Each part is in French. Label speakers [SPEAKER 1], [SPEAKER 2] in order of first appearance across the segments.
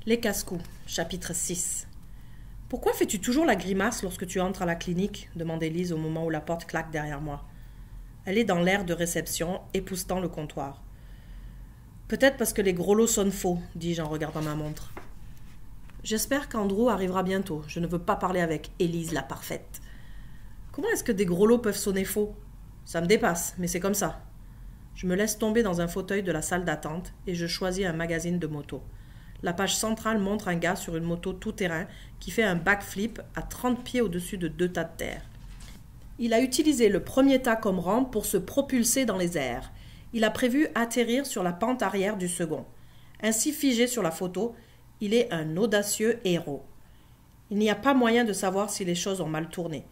[SPEAKER 1] Les casse-cou, chapitre 6. Pourquoi fais-tu toujours la grimace lorsque tu entres à la clinique demande Élise au moment où la porte claque derrière moi. Elle est dans l'air de réception, époussetant le comptoir. Peut-être parce que les gros lots sonnent faux, dis-je en regardant ma montre. J'espère qu'Andrew arrivera bientôt. Je ne veux pas parler avec Élise la parfaite. Comment est-ce que des gros lots peuvent sonner faux? Ça me dépasse, mais c'est comme ça. Je me laisse tomber dans un fauteuil de la salle d'attente et je choisis un magazine de moto. La page centrale montre un gars sur une moto tout-terrain qui fait un backflip à 30 pieds au-dessus de 2 tas de terre. Il a utilisé le premier tas comme rampe pour se propulser dans les airs. Il a prévu atterrir sur la pente arrière du second. Ainsi figé sur la photo, il est un audacieux héros. Il n'y a pas moyen de savoir si les choses ont mal tourné.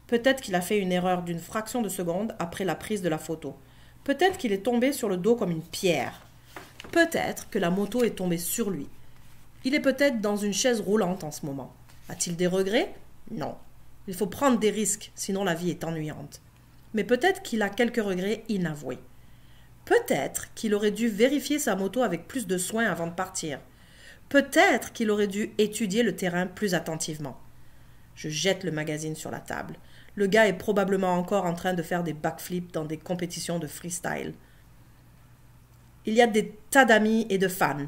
[SPEAKER 1] Peut-être qu'il a fait une erreur d'une fraction de seconde après la prise de la photo. Peut-être qu'il est tombé sur le dos comme une pierre. Peut-être que la moto est tombée sur lui. Il est peut-être dans une chaise roulante en ce moment. A-t-il des regrets? Non. Il faut prendre des risques, sinon la vie est ennuyante. Mais peut-être qu'il a quelques regrets inavoués. Peut-être qu'il aurait dû vérifier sa moto avec plus de soin avant de partir. Peut-être qu'il aurait dû étudier le terrain plus attentivement. Je jette le magazine sur la table. Le gars est probablement encore en train de faire des backflips dans des compétitions de freestyle. Il y a des tas d'amis et de fans,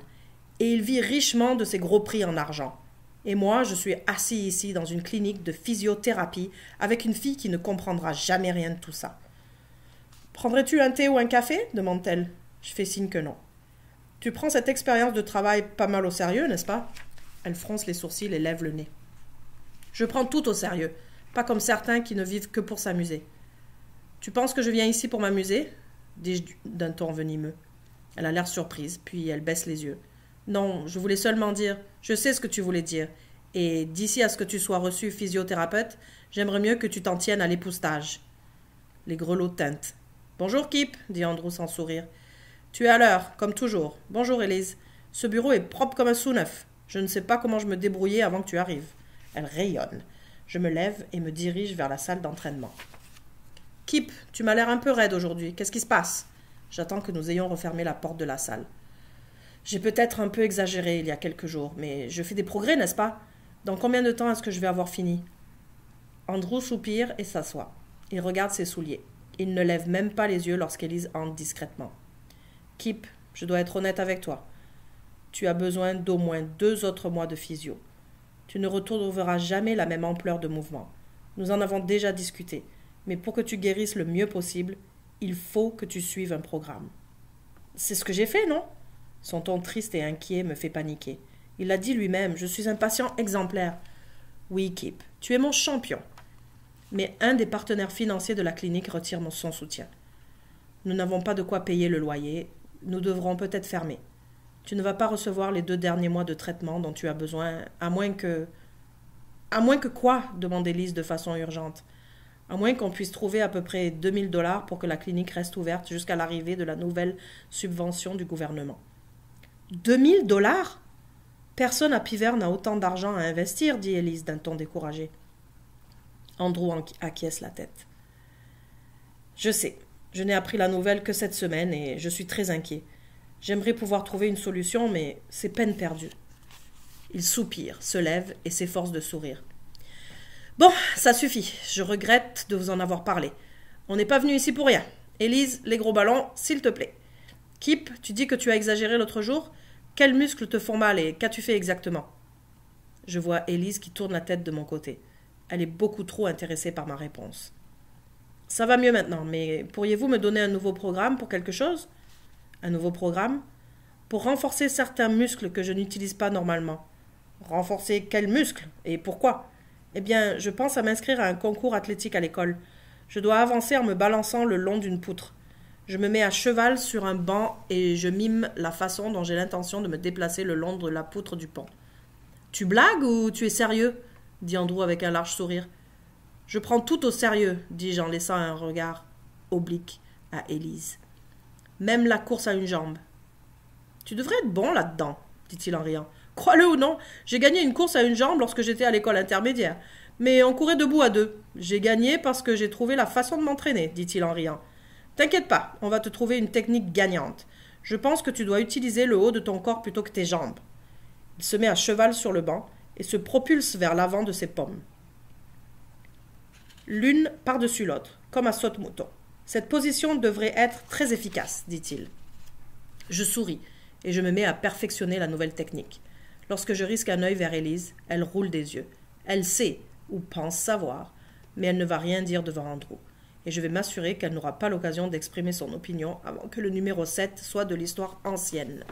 [SPEAKER 1] et il vit richement de ses gros prix en argent. Et moi, je suis assis ici dans une clinique de physiothérapie avec une fille qui ne comprendra jamais rien de tout ça. « Prendrais-tu un thé ou un café ?» demande-t-elle. Je fais signe que non. « Tu prends cette expérience de travail pas mal au sérieux, n'est-ce pas ?» Elle fronce les sourcils et lève le nez. « Je prends tout au sérieux, pas comme certains qui ne vivent que pour s'amuser. »« Tu penses que je viens ici pour m'amuser ?» dis-je d'un ton venimeux. Elle a l'air surprise, puis elle baisse les yeux. « Non, je voulais seulement dire, je sais ce que tu voulais dire, et d'ici à ce que tu sois reçu physiothérapeute, j'aimerais mieux que tu t'en tiennes à l'époussetage. » Les grelots tintent. « Bonjour Kip, dit Andrew sans sourire. Tu es à l'heure, comme toujours. Bonjour Élise. Ce bureau est propre comme un sous-neuf. Je ne sais pas comment je me débrouillais avant que tu arrives. » Elle rayonne. Je me lève et me dirige vers la salle d'entraînement. « Kip, tu m'as l'air un peu raide aujourd'hui. Qu'est-ce qui se passe ?» J'attends que nous ayons refermé la porte de la salle. J'ai peut-être un peu exagéré il y a quelques jours, mais je fais des progrès, n'est-ce pas? Dans combien de temps est-ce que je vais avoir fini? Andrew soupire et s'assoit. Il regarde ses souliers. Il ne lève même pas les yeux lorsqu'Élise entre discrètement. Kip, je dois être honnête avec toi. Tu as besoin d'au moins 2 autres mois de physio. Tu ne retrouveras jamais la même ampleur de mouvement. Nous en avons déjà discuté, mais pour que tu guérisses le mieux possible, il faut que tu suives un programme. C'est ce que j'ai fait, non? Son ton triste et inquiet me fait paniquer. Il l'a dit lui-même, je suis un patient exemplaire. Oui, Kip, tu es mon champion. Mais un des partenaires financiers de la clinique retire son soutien. Nous n'avons pas de quoi payer le loyer. Nous devrons peut-être fermer. Tu ne vas pas recevoir les 2 derniers mois de traitement dont tu as besoin, à moins que... « À moins que quoi ?» demande Élise de façon urgente. « À moins qu'on puisse trouver à peu près 2 000 $ pour que la clinique reste ouverte jusqu'à l'arrivée de la nouvelle subvention du gouvernement. » 2 000 $? Personne à Piver n'a autant d'argent à investir, dit Élise d'un ton découragé. Andrew acquiesce la tête. Je sais, je n'ai appris la nouvelle que cette semaine et je suis très inquiet. J'aimerais pouvoir trouver une solution, mais c'est peine perdue. Il soupire, se lève et s'efforce de sourire. Bon, ça suffit, je regrette de vous en avoir parlé. On n'est pas venu ici pour rien. Élise, les gros ballons, s'il te plaît. Kip, tu dis que tu as exagéré l'autre jour? Quels muscles te font mal et qu'as-tu fait exactement? Je vois Élise qui tourne la tête de mon côté. Elle est beaucoup trop intéressée par ma réponse. Ça va mieux maintenant, mais pourriez-vous me donner un nouveau programme pour quelque chose? Un nouveau programme? Pour renforcer certains muscles que je n'utilise pas normalement. Renforcer quels muscles? Et pourquoi? Eh bien, je pense à m'inscrire à un concours athlétique à l'école. Je dois avancer en me balançant le long d'une poutre. Je me mets à cheval sur un banc et je mime la façon dont j'ai l'intention de me déplacer le long de la poutre du pont. « Tu blagues ou tu es sérieux ?» dit Andrew avec un large sourire. « Je prends tout au sérieux, dis-je en laissant un regard oblique à Élise. Même la course à une jambe. « Tu devrais être bon là-dedans, dit-il en riant. Crois-le ou non, j'ai gagné une course à une jambe lorsque j'étais à l'école intermédiaire. Mais on courait debout à 2. J'ai gagné parce que j'ai trouvé la façon de m'entraîner, dit-il en riant. T'inquiète pas, on va te trouver une technique gagnante. Je pense que tu dois utiliser le haut de ton corps plutôt que tes jambes. Il se met à cheval sur le banc et se propulse vers l'avant de ses pommes. L'une par-dessus l'autre, comme un saute-mouton. Cette position devrait être très efficace, dit-il. Je souris et je me mets à perfectionner la nouvelle technique. Lorsque je risque un œil vers Élise, elle roule des yeux. Elle sait, ou pense savoir, mais elle ne va rien dire devant Andrew. Et je vais m'assurer qu'elle n'aura pas l'occasion d'exprimer son opinion avant que le numéro 7 soit de l'histoire ancienne.